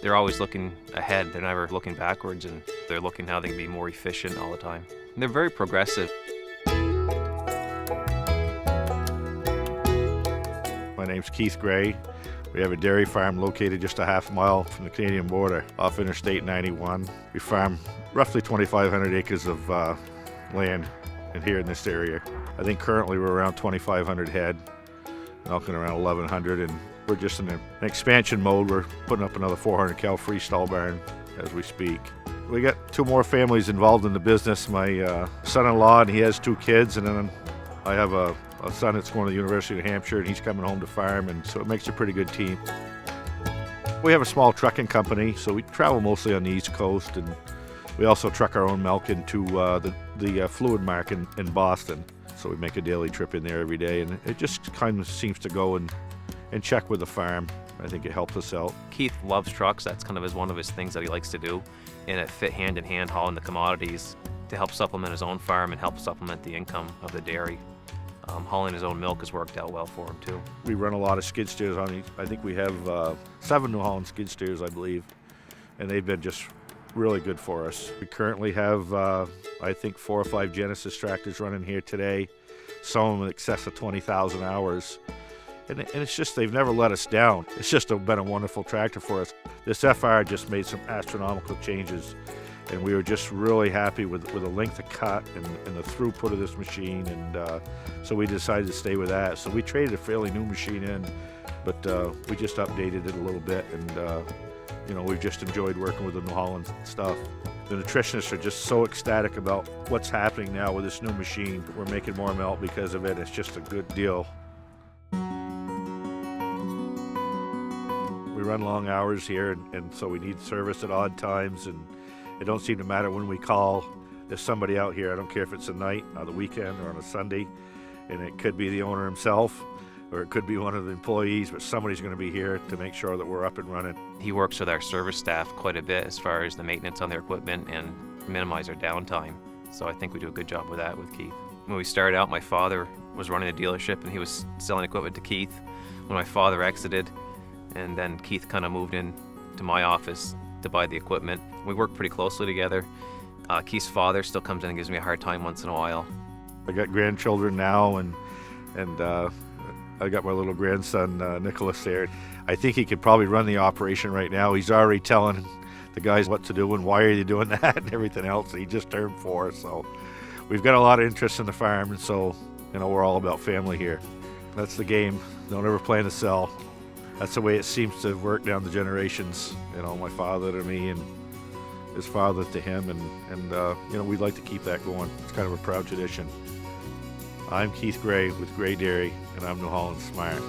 They're always looking ahead. They're never looking backwards, and they're looking how they can be more efficient all the time. And they're very progressive. My name's Keith Gray. We have a dairy farm located just a half mile from the Canadian border off Interstate 91. We farm roughly 2,500 acres of land here in this area. I think currently we're around 2,500 head, milking around 1,100, and we're just in an expansion mode. We're putting up another 400 cow freestall barn as we speak. We got two more families involved in the business. My son-in-law, and he has two kids, and then I have a son that's going to the University of New Hampshire, and he's coming home to farm, and so it makes a pretty good team. We have a small trucking company, so we travel mostly on the East Coast, and we also truck our own milk into the Fluid Market in Boston. So we make a daily trip in there every day, and it just kind of seems to go and check with the farm. I think it helps us out. Keith loves trucks. That's kind of one of his things that he likes to do, and it fit hand in hand hauling the commodities to help supplement his own farm and help supplement the income of the dairy. Hauling his own milk has worked out well for him too. We run a lot of skid steers on these. I think we have 7 New Holland skid steers, I believe, and they've been just really good for us. We currently have, I think, 4 or 5 Genesis tractors running here today, some of them in excess of 20,000 hours. And it's just, they've never let us down. It's just been a wonderful tractor for us. This FR just made some astronomical changes, and we were just really happy with the length of cut and the throughput of this machine, and so we decided to stay with that. So we traded a fairly new machine in, but we just updated it a little bit, and we've just enjoyed working with the New Holland stuff. The nutritionists are just so ecstatic about what's happening now with this new machine. We're making more milk because of it. It's just a good deal. We run long hours here, and so we need service at odd times, and it don't seem to matter when we call. There's somebody out here. I don't care if it's a night, on the weekend, or on a Sunday, and it could be the owner himself, or it could be one of the employees, but somebody's going to be here to make sure that we're up and running. He works with our service staff quite a bit as far as the maintenance on their equipment and minimize our downtime. So I think we do a good job with that with Keith. When we started out, my father was running a dealership and he was selling equipment to Keith. When my father exited, and then Keith kind of moved in to my office to buy the equipment. We work pretty closely together. Keith's father still comes in and gives me a hard time once in a while. I got grandchildren now, and I got my little grandson, Nicholas, there. I think he could probably run the operation right now. He's already telling the guys what to do and why are you doing that and everything else. He just turned 4, so we've got a lot of interest in the farm, and so we're all about family here. That's the game. Don't ever plan to sell. That's the way it seems to have worked down the generations. My father to me and his father to him, and we'd like to keep that going. It's kind of a proud tradition. I'm Keith Gray with Gray Dairy, and I'm New Holland Smart.